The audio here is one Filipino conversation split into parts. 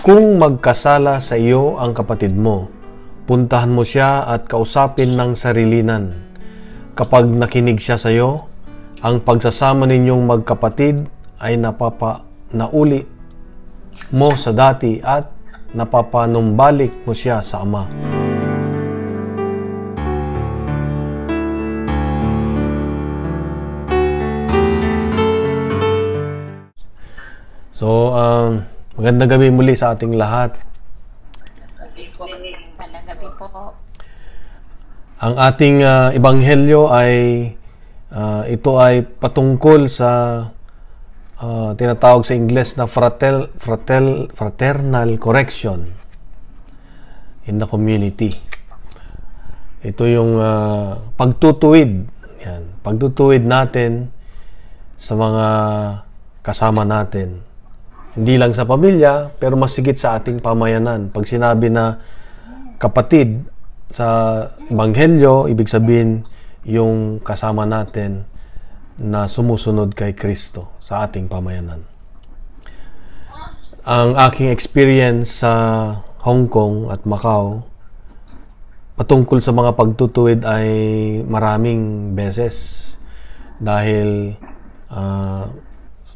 Kung magkasala sa iyo ang kapatid mo, puntahan mo siya at kausapin ng sarilinan. Kapag nakinig siya sa iyo, ang pagsasama ninyong magkapatid ay nauli mo sa dati at napapanumbalik mo siya sa Ama. So, magandang gabi muli sa ating lahat. Magandang gabi po. Ang ating ebanghelyo ay ito ay patungkol sa tinatawag sa Ingles na fraternal correction in the community. Ito yung pagtutuwid. Yan, pagtutuwid natin sa mga kasama natin. Hindi lang sa pamilya, pero mas higit sa ating pamayanan. Pag sinabi na kapatid sa ebanghelyo, ibig sabihin yung kasama natin na sumusunod kay Kristo sa ating pamayanan. Ang aking experience sa Hong Kong at Macau patungkol sa mga pagtutuwid ay maraming beses dahil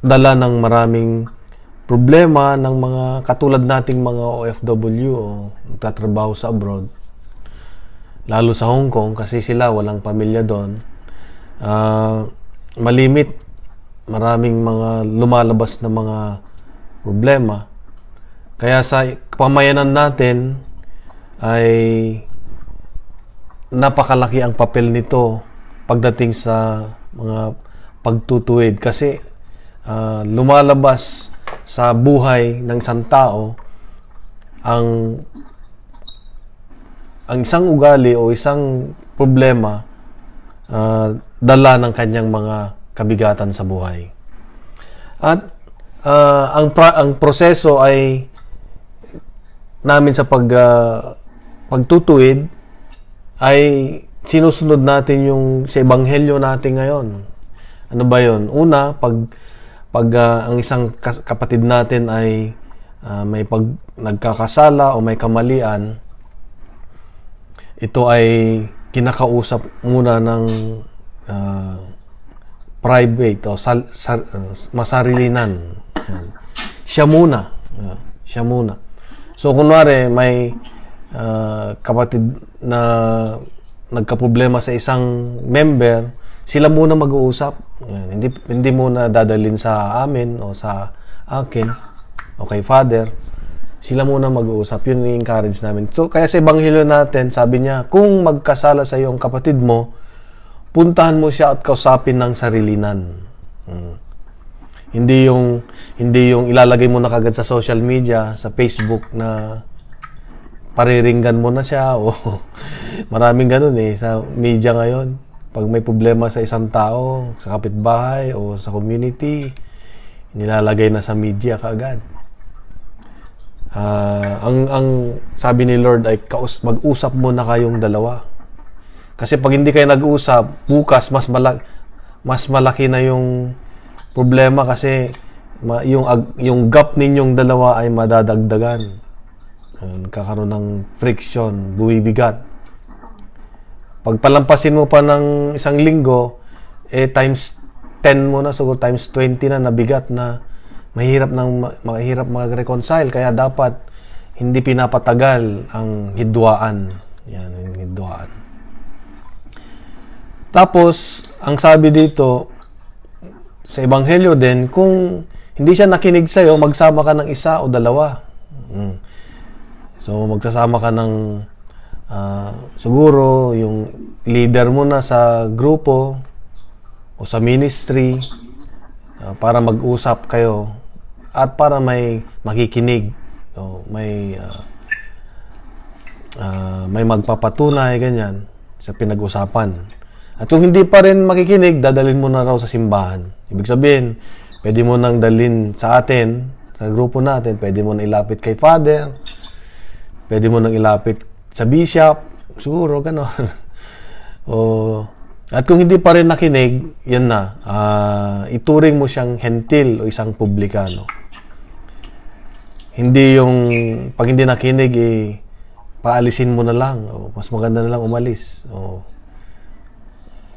dala ng maraming problema ng mga katulad nating mga OFW o nagtatrabaho sa abroad, lalo sa Hong Kong kasi sila walang pamilya doon. Malimit, maraming mga lumalabas na mga problema. Kaya sa pamayanan natin ay napakalaki ang papel nito pagdating sa mga pagtutuwid kasi lumalabas sa buhay ng isang tao ang isang ugali o isang problema dala ng kanyang mga kabigatan sa buhay. At ang proseso ay namin sa pagtutuwid ay sinusunod natin yung sa ebanghelyo natin ngayon. Ano ba yun? Una, pag ang isang kapatid natin ay may nagkakasala o may kamalian, ito ay kinakausap muna ng private o masarilinan. Yan. Siya muna. So, kunwari, may kapatid na nagkaproblema sa isang member, sila muna mag-uusap. Hindi muna dadalhin sa amin o sa akin o kay Father. Sila muna mag-uusap. Yun i-encourage namin. So, kaya sa ebanghelyo natin, sabi niya, kung magkasala sa iyo ang kapatid mo, puntahan mo siya at kausapin ng sarilinan. Hindi yung ilalagay mo na kagad sa social media, sa Facebook na pariringgan mo na siya o maraming ganun sa media ngayon. Pag may problema sa isang tao, sa kapitbahay o sa community, nilalagay na sa media kaagad. Ang sabi ni Lord ay mag-usap muna kayong dalawa. Kasi pag hindi kayo nag-usap, bukas mas malaki na yung problema kasi yung gap ninyong dalawa ay madadagdagan. Kakaroon ng friction, buwibigat. Pag palampasin mo pa ng isang linggo, times 10 mo na, siguro times 20 na nabigat na mahirap mag-reconcile. Kaya dapat hindi pinapatagal ang hidwaan. Yan, yung hidwaan. Tapos, ang sabi dito, sa ebanghelyo din, kung hindi siya nakinig sa'yo, magsama ka ng isa o dalawa. So, magsasama ka ng siguro yung leader mo na sa grupo o sa ministry para mag-usap kayo at para may makikinig o may magpapatunay ganyan sa pinag-usapan. At kung hindi pa rin makikinig, dadalhin mo na raw sa simbahan. Ibig sabihin, pwede mo nang dalhin sa atin, sa grupo natin, pwede mo nang ilapit kay Father, pwede mo nang ilapit sa bishop, siguro, gano'n. At kung hindi pa rin nakinig, yan na, ituring mo siyang hentil o isang publikano. Hindi yung pag hindi nakinig, paalisin mo na lang. O, mas maganda na lang umalis. O,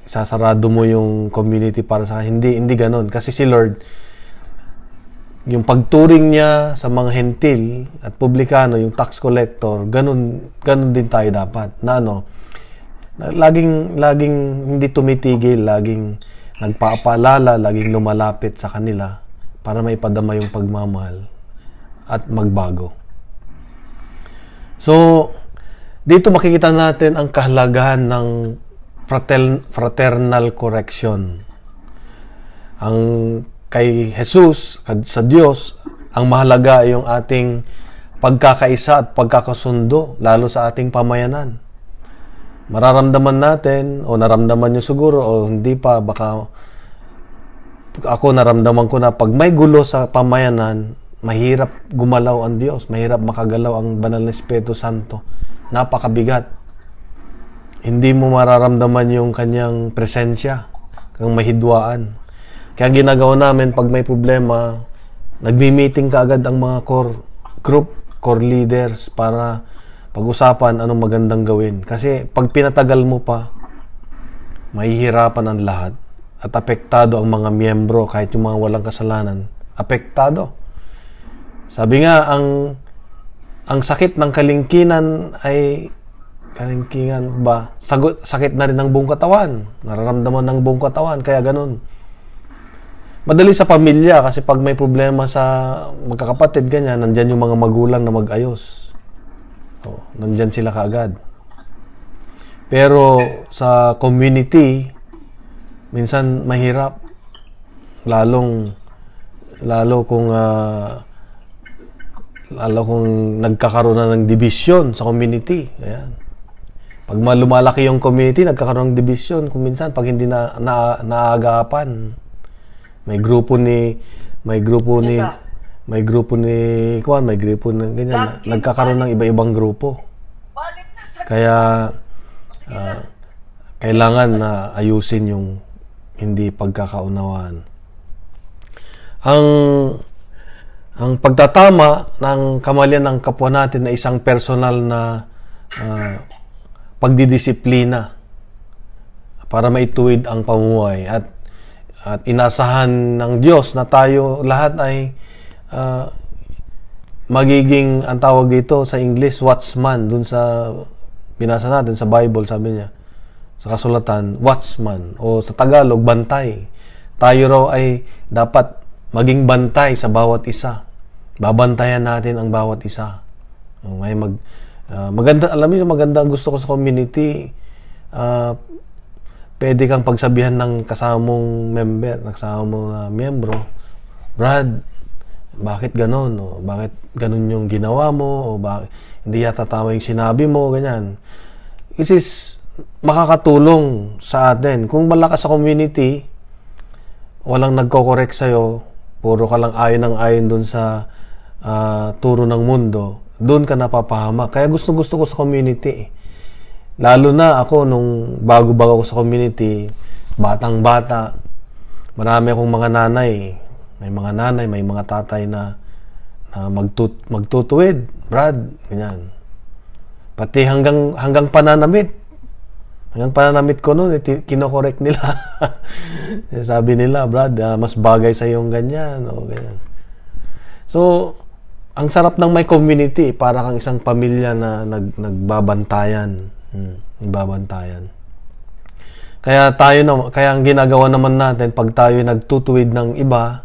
sasarado mo yung community para sa hindi ganon. Kasi si Lord, yung pagturing niya sa mga hentil at publikano, yung tax collector, ganon din tayo dapat. Na laging hindi tumitigil, laging nagpapaalala, laging lumalapit sa kanila para maipadama yung pagmamahal at magbago. So, dito makikita natin ang kahalagahan ng fraternal correction. Ang kay Jesus, sa Diyos, ang mahalaga ay yung ating pagkakaisa at pagkakasundo, lalo sa ating pamayanan. Mararamdaman natin, o naramdaman nyo siguro, o hindi pa, baka ako naramdaman ko na pag may gulo sa pamayanan, mahirap gumalaw ang Diyos, mahirap makagalaw ang Banal na Espiritu Santo. Napakabigat. Hindi mo mararamdaman yung kanyang presensya, kang mahidwaan. Kaya ginagawa namin, pag may problema, nagmi-meeting kaagad ang mga core leaders para pag-usapan anong magandang gawin. Kasi pag pinatagal mo pa, mahihirapan ang lahat at apektado ang mga miyembro, kahit yung mga walang kasalanan, apektado. Sabi nga, ang sakit ng kalingkingan ay kalingkingan ba? Sakit na rin ng buong katawan. Nararamdaman ng buong katawan, kaya ganun. Madali sa pamilya kasi pag may problema sa magkakapatid, ganyan, nandyan yung mga magulang na mag-ayos. Nandyan sila kaagad. Pero sa community, minsan mahirap. Lalo kung nagkakaroon na ng division sa community. Ayan. Pag lumalaki yung community, nagkakaroon ng division. Kung minsan, pag hindi naagapan, may grupo ni ganyan, nagkakaroon ng iba-ibang grupo. Kaya, kailangan na ayusin yung hindi pagkakaunawaan. Ang pagtatama ng kamalian ng kapwa natin na isang personal na pagdidisiplina para maituwid ang pamumuhay at inasahan ng Diyos na tayo lahat ay magiging, ang tawag dito sa English, watchman. Dun sa binasa natin sa Bible, sabi niya sa kasulatan, watchman, o sa Tagalog, bantay. Tayo raw ay dapat maging bantay sa bawat isa. Babantayan natin ang bawat isa. Maganda, alam niyo, maganda ang gusto ko sa community. Pwede kang pagsabihan ng kasamong member, kasamong miyembro, Brad, bakit ganon? O bakit ganon yung ginawa mo? O bakit hindi yata tama yung sinabi mo? Ganyan. Which is makakatulong sa atin. Kung malakas sa community, walang nagko-correct sa'yo, puro ka lang ayon ng ayon dun sa turo ng mundo, doon ka napapahama. Kaya gusto-gusto ko sa community. Lalo na ako, nung bago-bago ko sa community, batang-bata, marami akong mga nanay. May mga nanay, may mga tatay na magtutuwid. Brad, ganyan. Pati hanggang pananamit. Hanggang pananamit ko noon, kinokorek nila. Sabi nila, Brad, mas bagay sa yung ganyan. O ganyan. So, ang sarap ng may community, para kang isang pamilya na nagbabantayan. Nagbabantayan. Kaya ang ginagawa naman natin pag tayo nagtutuwid ng iba,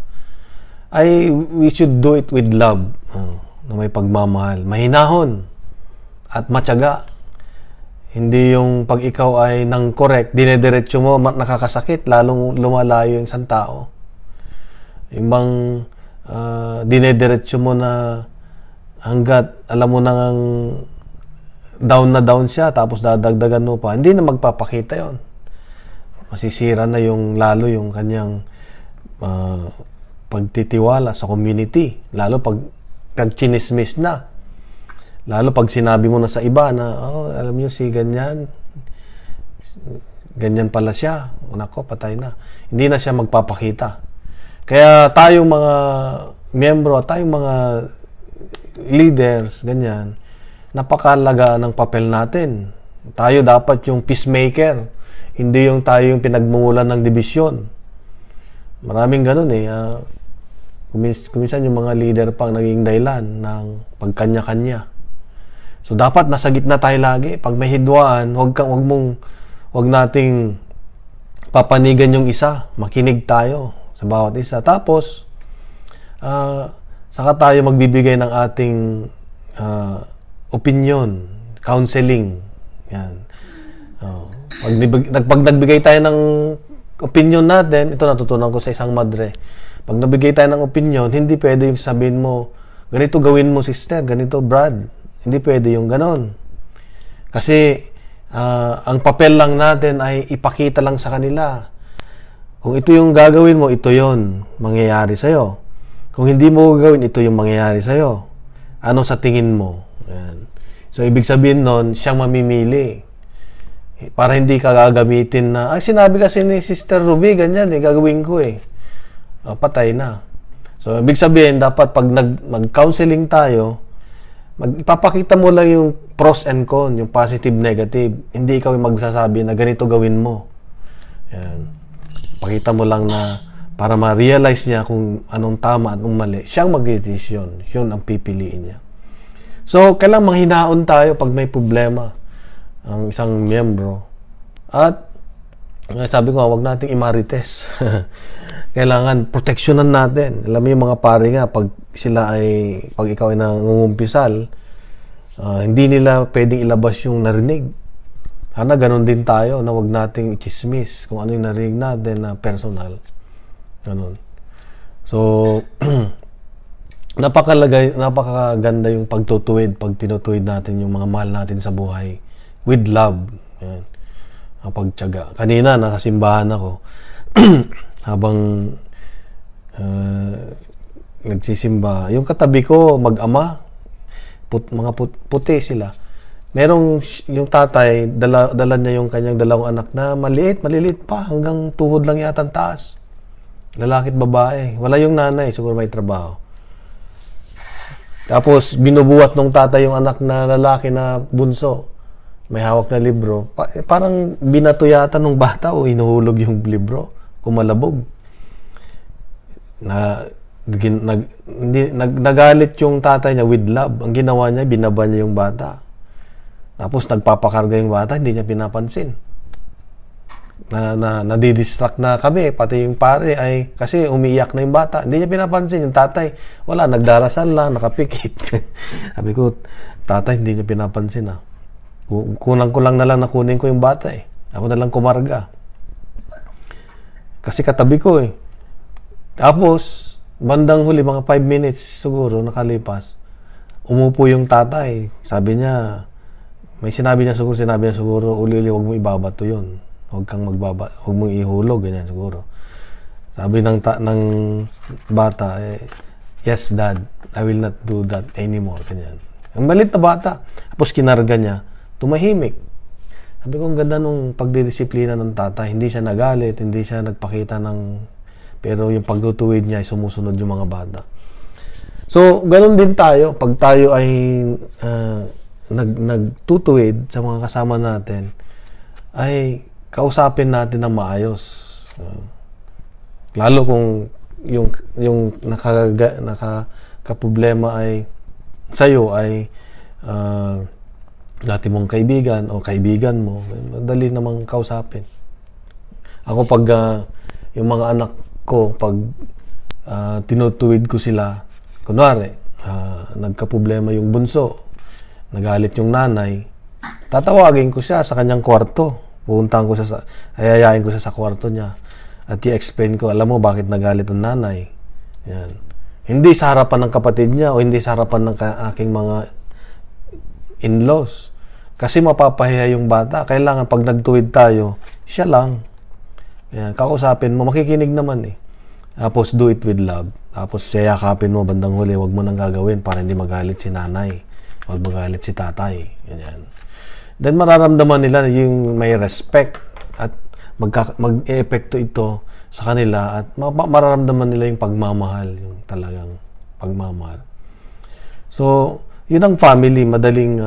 ay we should do it with love. Na may pagmamahal. Mahinahon at matyaga. Hindi yung pag ikaw ay nang correct, dinediretso mo, nakakasakit, lalong lumalayo yung isang tao. Yung bang dinediretso mo na hanggat alam mo nang down na down siya, tapos dadagdagan mo pa, hindi na magpapakita yon. Masisira na lalo yung kanyang pagtitiwala sa community. Lalo pag chinismis na. Lalo pag sinabi mo na sa iba na, alam niyo si ganyan pala siya. Nako, patay na. Hindi na siya magpapakita. Kaya tayong mga miyembro, tayong mga leaders, ganyan, napakalaga ng papel natin. Tayo dapat yung peacemaker, hindi yung tayo yung pinagmumulan ng dibisyon. Maraming ganun eh. Kuminsan yung mga leader pang naging dahilan ng pagkanya-kanya. So dapat nasa gitna tayo lagi. Pag may hidwaan, wag nating papanigan yung isa. Makinig tayo sa bawat isa. Tapos saka tayo magbibigay ng ating opinion, counseling. Yan. Pag nagbigay tayo ng opinion natin, ito natutunan ko sa isang madre. Pag nabigay tayo ng opinion, hindi pwede yung sabihin mo, ganito gawin mo sister, ganito Brad. Hindi pwede yung ganon. Kasi ang papel lang natin ay ipakita lang sa kanila. Kung ito yung gagawin mo, ito yon mangyayari sa'yo. Kung hindi mo gagawin, ito yung mangyayari sa'yo. Ano sa tingin mo? Yan. So, ibig sabihin nun, siyang mamimili. Para hindi ka gagamitin na, sinabi kasi ni Sister Ruby, ganyan, gagawin ko patay na. So, ibig sabihin, dapat pag mag-counseling tayo, ipapakita mo lang yung pros and cons, yung positive, negative. Hindi ikaw yung magsasabi na ganito gawin mo. Yan. Pakita mo lang na para ma-realize niya kung anong tama at anong mali. Siyang mag-decision. Yun ang pipiliin niya. So, kailangan manghinaon tayo pag may problema ang isang miyembro. At, sabi ko, wag nating imarites. Kailangan proteksyonan natin. Alam mo yung mga pare nga, pag ikaw ay nangungumpisal, hindi nila pwedeng ilabas yung narinig. Sana ganun din tayo na wag nating i-chismis kung ano yung narinig natin na personal. Ganun. So, napakaganda yung pagtutuwid, pag tinutuwid natin yung mga mahal natin sa buhay with love. Yan. Pagtiyaga. Kanina, nasa simbahan ako. Habang nagsisimba, yung katabi ko, mag-ama, mga puti sila. Merong yung tatay, dala niya yung kanyang dalawang anak na maliliit pa, hanggang tuhod lang yata ang taas. Lalaki at babae. Wala yung nanay, siguro may trabaho. Tapos, binubuhat nung tatay yung anak na lalaki na bunso. May hawak na libro. Parang binato yata nung bata o inuhulog yung libro. Kumalabog. Nagalit yung tatay niya with love. Ang ginawa niya, binaba niya yung bata. Tapos, nagpapakarga yung bata, hindi niya pinapansin. Nadidistract na kami, pati yung pare ay kasi umiiyak na yung bata, hindi niya pinapansin. Yung tatay, wala, nagdarasal lang, nakapikit. Sabi ko, tatay, hindi niya pinapansin kunan ko lang na lang nakunin ko yung bata ako na lang kumarga kasi katabi ko Tapos bandang huli, mga 5 minutes siguro nakalipas, umupo yung tatay. Sabi niya, sinabi niya siguro, uli-uli, huwag mo ibabato yun. Huwag kang huwag mong ihulog, ganyan siguro. Sabi ng bata, yes dad, I will not do that anymore, ganyan. Ang malit na bata. Tapos kinarga niya, tumahimik. Sabi ko, ang ganda nung pagdidisiplina ng tatay. Hindi siya nagalit, hindi siya nagpakita pero yung pagtutuwid niya ay sumusunod yung mga bata. So, ganun din tayo. Pag tayo ay nagtutuwid sa mga kasama natin, ay kausapin natin ng maayos. Lalo kung yung nakakaproblema ay sa'yo ay dati mong kaibigan o kaibigan mo, madali namang kausapin. Ako pag yung mga anak ko, pag tinutuwid ko sila, kunwari, nagkaproblema yung bunso, nagalit yung nanay, tatawagin ko siya sa kanyang kwarto. Pupuntahan ko siya hayayain ko siya sa kwarto niya at i-explain ko, alam mo bakit nagalit ang nanay. Yan. Hindi sa harapan ng kapatid niya o hindi sa harapan ng aking mga in-laws. Kasi mapapahiya yung bata. Kailangan pag nagtuwid tayo, siya lang. Yan. Kausapin mo, makikinig naman Tapos do it with love. Tapos yakapin mo bandang huli, wag mo nang gagawin para hindi magalit si nanay. Wag magalit si tatay. Ganyan. Then mararamdaman nila yung may respect at mag-e-epekto ito sa kanila at mararamdaman nila yung pagmamahal, yung talagang pagmamahal. So, yun ang family, madaling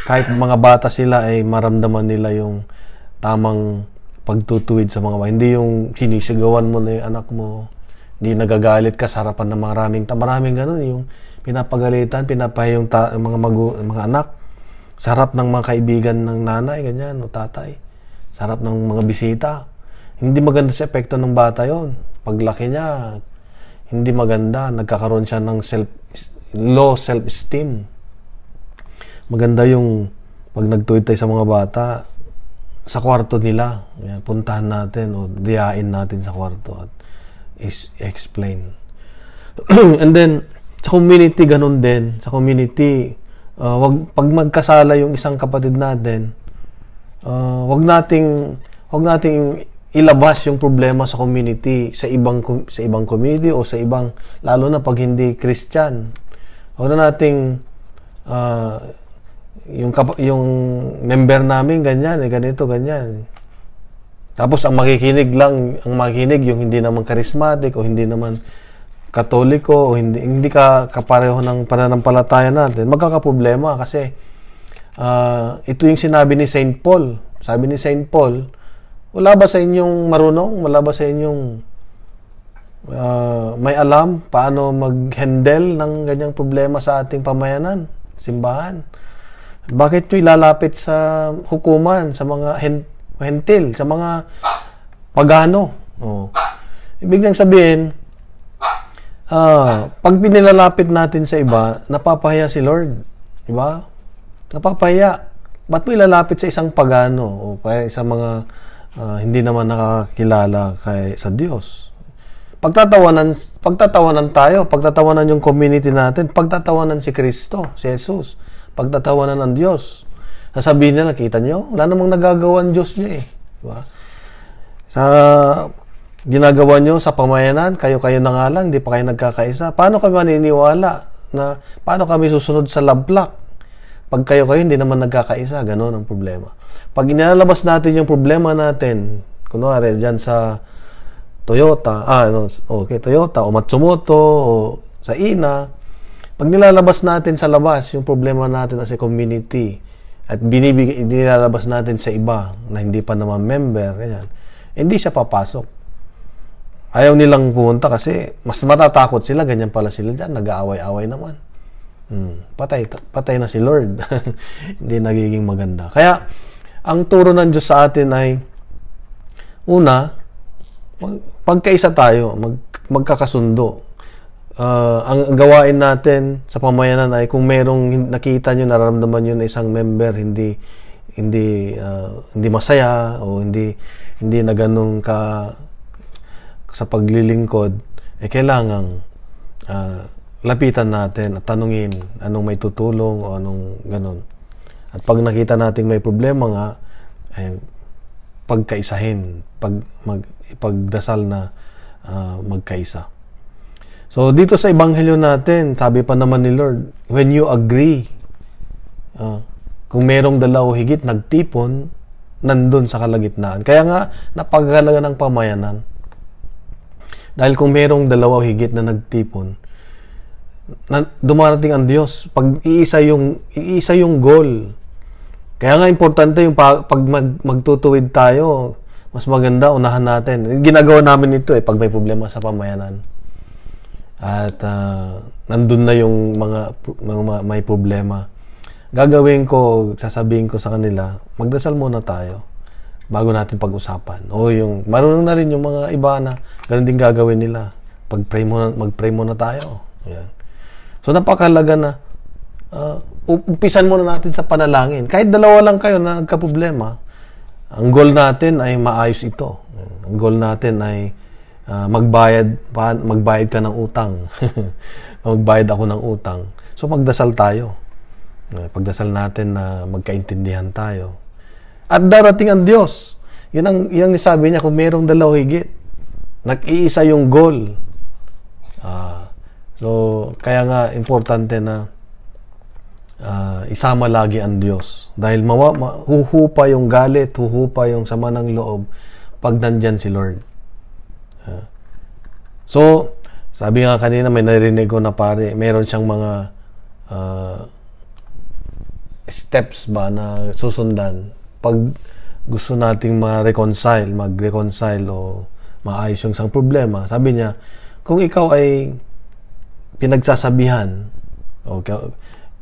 kahit mga bata sila ay maramdaman nila yung tamang pagtutuwid sa mga hindi yung sinisigawan mo na yung anak mo, hindi nagagalit ka sa harapan ng maraming ganun, yung pinapagalitan, pinapahiyong mga anak sa harap ng mga kaibigan ng nanay, ganyan, o tatay, sa harap ng mga bisita. Hindi maganda sa epekto ng bata yon. Paglaki niya, hindi maganda, nagkakaroon siya ng low self-esteem. Maganda yung pag nagtuwid tayo sa mga bata, sa kwarto nila, puntahan natin o diyain natin sa kwarto at explain. And then, sa community, ganun din. Sa community, pag magkasala yung isang kapatid natin, wag nating ilabas yung problema sa community, sa ibang community o sa ibang, lalo na pag hindi Christian. Wag na nating yung member namin ganyan, ganito, ganyan. Tapos ang makikinig yung hindi naman charismatic o hindi naman Katoliko o hindi ka kapareho ng pananampalataya natin, magkakaproblema kasi ito yung sinabi ni Saint Paul. Sabi ni Saint Paul, wala ba sa inyong marunong? Wala ba sa inyong may alam paano mag-handle ng ganyang problema sa ating pamayanan, simbahan? Bakit nyo ilalapit sa hukuman, sa mga hentil, sa mga pagano? Ibig nang sabihin, pag pinilalapit natin sa iba, napapahiya si Lord. Diba? Napapahiya. Ba't mo ilalapit sa isang pagano o sa mga hindi naman nakakilala sa Diyos? Pagtatawanan tayo, pagtatawanan yung community natin, pagtatawanan si Kristo, si Jesus, pagtatawanan ng Diyos. Sasabihin nila, kita nyo, wala namang nagagawa ang Diyos nyo eh. Diba? Sa ginagawa nyo sa pamayanan, kayo-kayo na nga lang, hindi pa kayo nagkakaisa. Paano kami maniniwala na paano kami susunod sa lablak? Pag kayo-kayo hindi naman nagkakaisa, gano'n ang problema. Pag inalabas natin yung problema natin, kunwari dyan sa Toyota, Toyota o Matsumoto o sa Ina, pag nilalabas natin sa labas yung problema natin as a community at nilalabas natin sa iba na hindi pa naman member, ganyan, hindi siya papasok. Ayaw nilang pumunta kasi mas matatakot sila, ganyan pala sila dyan, nag-aaway-aaway naman. Patay na si Lord. Hindi nagiging maganda. Kaya, ang turo ng Diyos sa atin ay, una, pagkaisa tayo, magkakasundo. Ang gawain natin sa pamayanan ay kung merong nakita nyo, nararamdaman nyo na isang member, hindi masaya o hindi na ganun sa paglilingkod, kailangang lapitan natin at tanungin anong may tutulong o anong ganon. At pag nakita natin may problema nga, pagkaisahin, ipagdasal na magkaisa. So, dito sa Ebanghelyo natin, sabi pa naman ni Lord, when you agree, kung merong dalaw higit nagtipon, nandun sa kalagitnaan. Kaya nga, napakahalaga ng pamayanan. Dahil kung merong dalawa higit na nagtipon, dumarating ang Diyos. Pag iisa yung goal. Kaya nga importante yung pag magtutuwid tayo, mas maganda, unahan natin. Ginagawa namin ito pag may problema sa pamayanan. At nandun na yung mga may problema. Sasabihin ko sa kanila, magdasal muna tayo bago natin pag-usapan. O yung, marunong na rin yung mga iba na ganun din gagawin nila. Mag-pray muna tayo. Ayan. So, napakahalaga na umpisan muna natin sa panalangin. Kahit dalawa lang kayo na nagka-problema, ang goal natin ay maayos ito. Ang goal natin ay magbayad ka ng utang. Magbayad ako ng utang. So, magdasal tayo. Pagdasal natin na magkaintindihan tayo. At darating ang Diyos. Yan sabi niya, kung mayroong dalaw higit, nag-iisa yung goal. So, kaya nga, importante na isama lagi ang Diyos. Dahil huhupa yung galit, huhupa yung sama ng loob pag nandyan si Lord. So, Sabi nga kanina, may narinig ko na pare, meron siyang mga steps ba na susundan pag gusto nating mag-reconcile o maayos yung isang problema. Sabi niya, kung ikaw ay pinagsasabihan o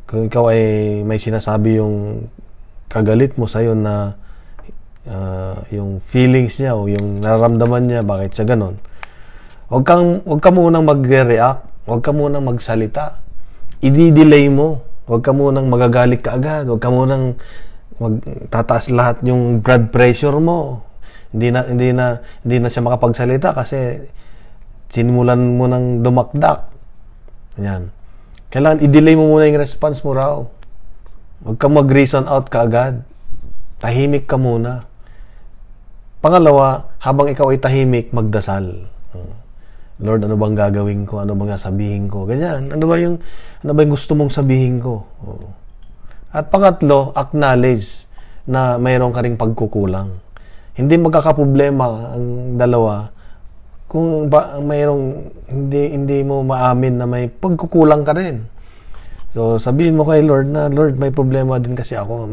kung ikaw ay may sinasabi yung kagalit mo sa'yo na yung feelings niya o yung nararamdaman niya, bakit siya ganon, huwag ka munang magre-react, huwag ka munang magsalita, i-delay mo, huwag ka munang magagalit ka agad, huwag ka munang magtataas lahat yung blood pressure mo. Hindi na siya makapagsalita kasi sinimulan mo nang dumakdak. Yan. Kailangan i-delay mo muna yung response mo raw. Huwag kang mag-reason out ka agad. Tahimik ka muna. Pangalawa, habang ikaw ay tahimik, magdasal. Lord, ano bang gagawin ko? Ano bang sabihin ko? Ganyan. Ano ba yung gusto mong sabihin ko? At pangatlo, acknowledge na mayroon ka ring pagkukulang. Hindi magkakaproblema ang dalawa kung mayroong hindi mo maamin na may pagkukulang ka rin. So, sabihin mo kay Lord na, Lord, may problema din kasi ako.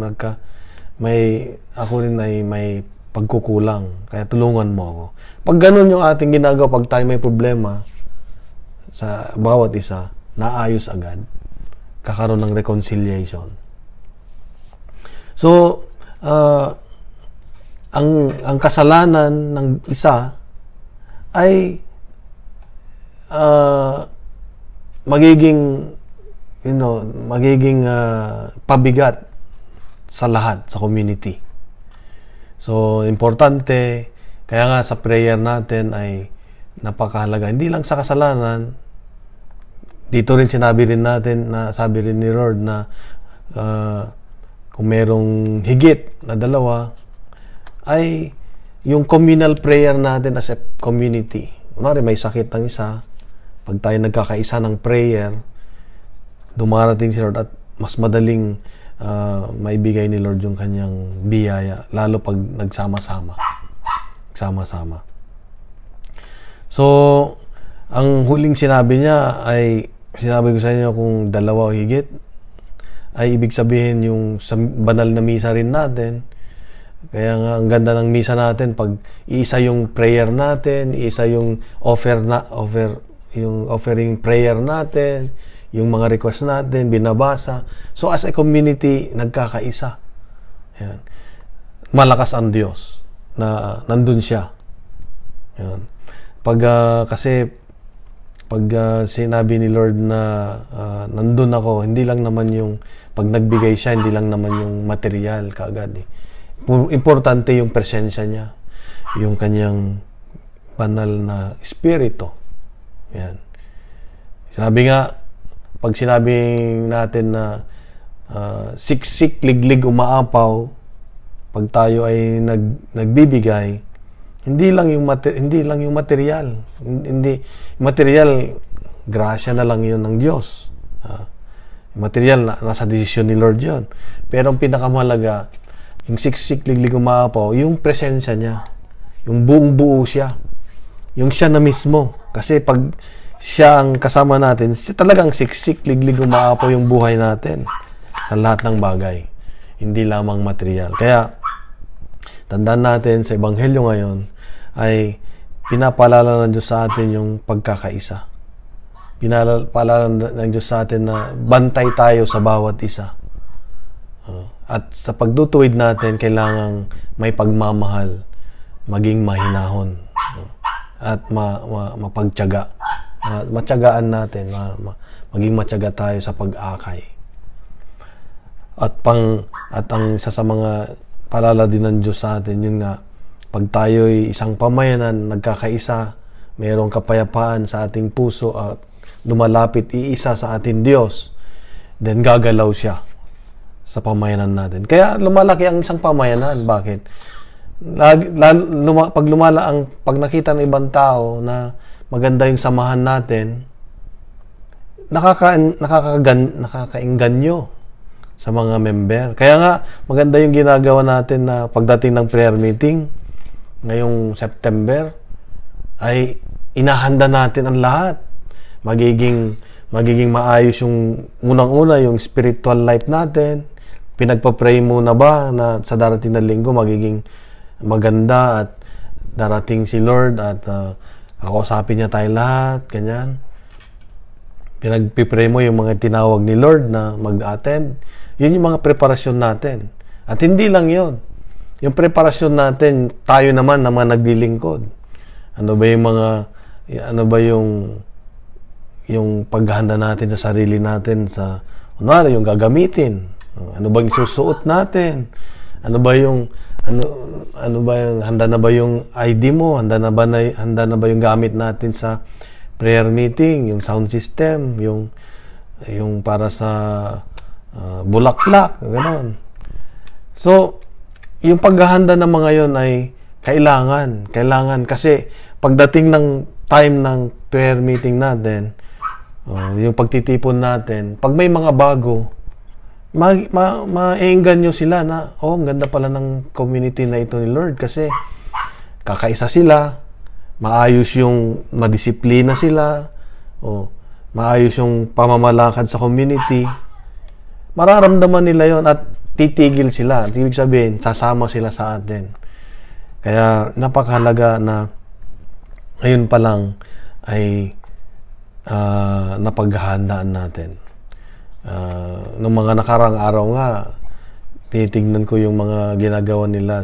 Ako rin ay may pagkukulang. Kaya tulungan mo ako. Pag ganun yung ating ginagawa, pag tayo may problema sa bawat isa, naayos agad. Kakaroon ng reconciliation. So, ang kasalanan ng isa ay magiging pabigat sa lahat, sa community. So, importante, kaya nga sa prayer natin ay napakahalaga. Hindi lang sa kasalanan, dito rin sinabi rin natin, na sabi rin ni Lord na kung merong higit na dalawa, ay yung communal prayer natin as a community. Kunwari, may sakit ng isa, pag tayo nagkakaisa ng prayer, dumarating si Lord at mas madaling maibigay ni Lord yung kanyang biyaya, lalo pag nagsama-sama. So, ang huling sinabi niya ay, sinabi ko sa inyo kung dalawa o higit, ay ibig sabihin yung sa banal na misa rin natin. Kaya nga, ang ganda ng misa natin, pag iisa yung prayer natin, iisa yung yung offering prayer natin, yung mga request natin, binabasa. So, as a community, nagkakaisa. Yan. Malakas ang Diyos na nandun siya. Yan. Kasi sinabi ni Lord na nandun ako, hindi lang naman yung pag nagbigay siya, hindi lang naman yung material kaagad. Importante yung presensya niya, yung kanyang banal na espiritu. Yan. Sabi nga, pag sinabi natin na siksik, liglig, umaapaw, pag tayo ay nagbibigay, hindi lang yung material. Hindi material, grasya na lang yun ng Diyos. Material, nasa desisyon ni Lord yun. Pero ang pinakamahalaga, yung siksik, liglig, umaapaw, yung presensya niya. Yung buong-buo siya. Yung siya na mismo. Kasi pag siya ang kasama natin, siya talagang siksik, liglig, umaapaw yung buhay natin sa lahat ng bagay. Hindi lamang material. Kaya, tandaan natin sa Ebanghelyo ngayon, ay pinapaalala ng Diyos sa atin yung pagkakaisa. Pinapaalala ng Diyos sa atin na bantay tayo sa bawat isa. At sa pagdutuwid natin, kailangang may pagmamahal, maging mahinahon, at mapagtiyaga. Matyagaan natin, maging matyaga tayo sa pag-akay. At ang isa sa mga paalala din ng Diyos sa atin, yun nga, pag tayo'y isang pamayanan, nagkakaisa, mayroong kapayapaan sa ating puso at lumalapit iisa sa ating Diyos, then gagalaw siya sa pamayanan natin. Kaya lumalaki ang isang pamayanan. Bakit? Pag nakita ng ibang tao na maganda yung samahan natin, nakakainganyo sa mga member. Kaya nga, maganda yung ginagawa natin na pagdating ng prayer meeting, ngayong September, ay inahanda natin ang lahat. magiging maayos yung unang-una, yung spiritual life natin. Pinagpa-pray muna ba na sa darating na linggo magiging maganda at darating si Lord at kakausapin niya tayo lahat, ganyan. Pinagpipray mo yung mga tinawag ni Lord na mag-attend. Yun yung mga preparasyon natin. At hindi lang yun. Yung preparasyon natin, tayo naman na mga naglilingkod. Ano ba yung paghahanda natin sa sarili natin sa, yung gagamitin. Ano bang isusuot natin? Ano ba yung handa na ba yung ID mo? Handa na ba yung gamit natin sa prayer meeting, yung sound system, yung para sa bulaklak, gano'n. So, yung paghahanda ng mga yon ay kailangan kasi pagdating ng time ng prayer meeting natin, yung pagtitipon natin, pag may mga bago, ma-engganyo sila na, ang ganda pala ng community na ito ni Lord kasi kakaisa sila, maayos yung madisiplina sila, maayos yung pamamalakad sa community. Mararamdaman nila yon at titigil sila. At ibig sabihin, sasama sila sa atin. Kaya napakahalaga na ngayon pa lang ay napaghahandaan natin. Nung mga nakarang araw nga, tinitignan ko yung mga ginagawa nila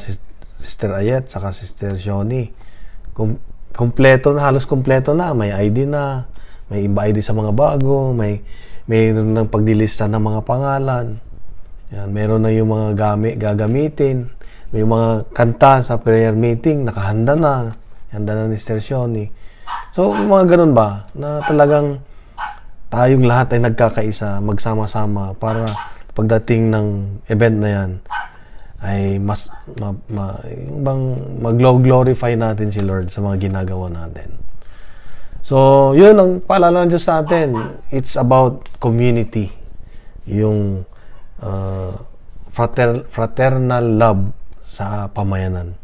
Sister Ayet saka Sister Shoni. Kompleto na, halos kompleto na. May ID na, may iba ID sa mga bago, mayroon ng pagdilista ng mga pangalan. Yan, meron na yung mga gagamitin. May mga kanta sa prayer meeting, nakahanda na. Handa na ni Sister Shoni. So, mga ganun ba, na talagang tayong lahat ay nagkakaisa, magsama-sama para pagdating ng event na yan ay mag-glorify natin si Lord sa mga ginagawa natin. So, yun ang paalala ng Diyos sa atin. It's about community. Yung fraternal love sa pamayanan.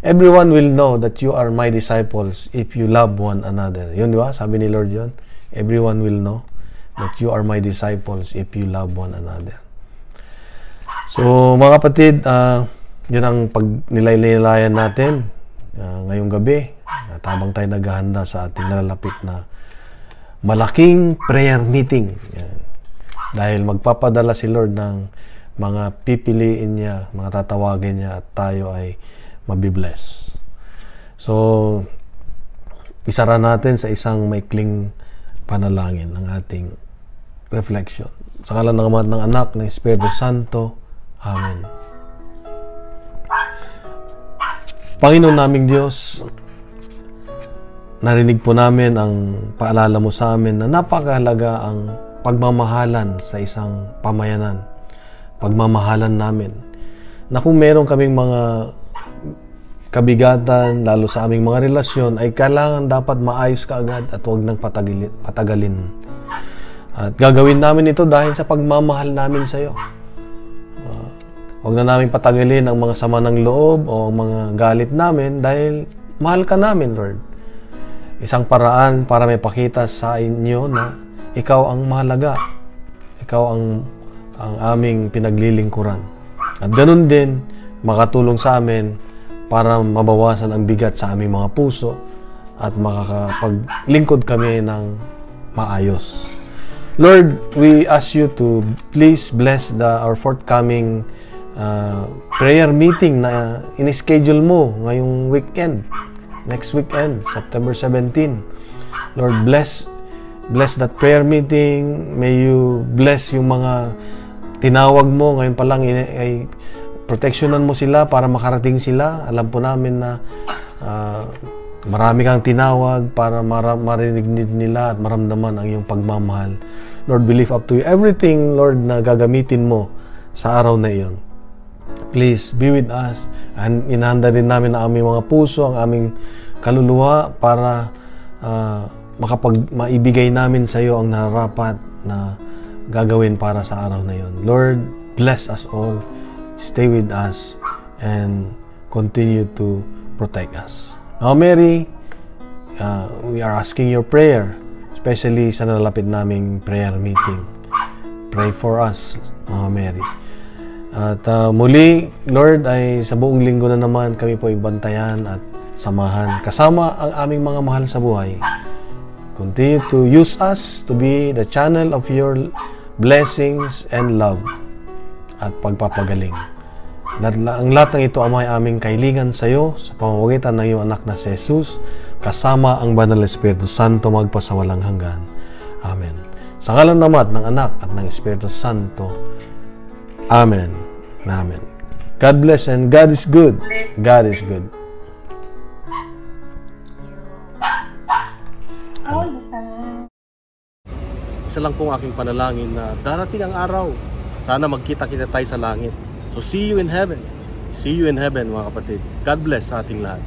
Everyone will know that you are my disciples if you love one another. Yun, di ba? Sabi ni Lord yun. Everyone will know that you are my disciples if you love one another. So, mga kapatid, yun ang pag-nilay-nilayan natin ngayong gabi. At habang tayo naghahanda sa ating nalalapit na malaking prayer meeting. Yan. Dahil magpapadala si Lord ng mga pipiliin niya, mga tatawagin niya at tayo ay mabibless. So, isara natin sa isang maikling panalangin ng ating reflection. Sa ngalan ng Ama at ng Anak ng Espiritu Santo. Amen. Panginoon naming Diyos, narinig po namin ang paalala mo sa amin na napakahalaga ang pagmamahalan sa isang pamayanan. Pagmamahalan namin. Na kung meron kaming mga kabigatan, lalo sa aming mga relasyon, ay kailangan dapat maayos kaagad at huwag nang patagalin. At gagawin namin ito dahil sa pagmamahal namin sa iyo. Huwag na namin patagalin ang mga sama ng loob o mga galit namin dahil mahal ka namin, Lord. Isang paraan para may pakita sa inyo na ikaw ang mahalaga. Ikaw ang aming pinaglilingkuran. At ganun din, makatulong sa amin para mabawasan ang bigat sa aming mga puso at makakapaglingkod kami ng maayos. Lord, we ask you to please bless our forthcoming prayer meeting na in-schedule mo ngayong weekend, next weekend, September 17. Lord, bless that prayer meeting. May you bless yung mga tinawag mo ngayon pa lang, ay protectionan mo sila para makarating sila. Alam po namin na marami kang tinawag para marinig nila at maramdaman ang iyong pagmamahal. Lord, we lift up to you everything, Lord, na gagamitin mo sa araw na iyon. Please be with us. And inahanda din namin ang aming mga puso, ang aming kaluluwa para maibigay namin sa iyo ang nararapat na gagawin para sa araw na yon. Lord, bless us all. Stay with us and continue to protect us. Now, Mary, we are asking your prayer, especially sa nalalapit naming prayer meeting. Pray for us, Mama Mary. At muli, Lord, ay sa buong linggo na naman kami po ibantayan at samahan. Kasama ang aming mga mahal sa buhay. Continue to use us to be the channel of your blessings and love at pagpapagaling. Ang lahat ng ito, Ama, ay aming kailingan sa iyo sa pamamagitan ng iyong anak na si Jesus, kasama ang Banal na Espiritu Santo magpasawalang hanggan. Amen. Sa ngalan naman ng anak at ng Espiritu Santo. Amen. Amen. God bless and God is good. God is good. Isa lang pong aking panalangin na darating ang araw. Sana magkita-kita tayo sa langit. So see you in heaven. See you in heaven, mga kapatid. God bless sa ating lahat.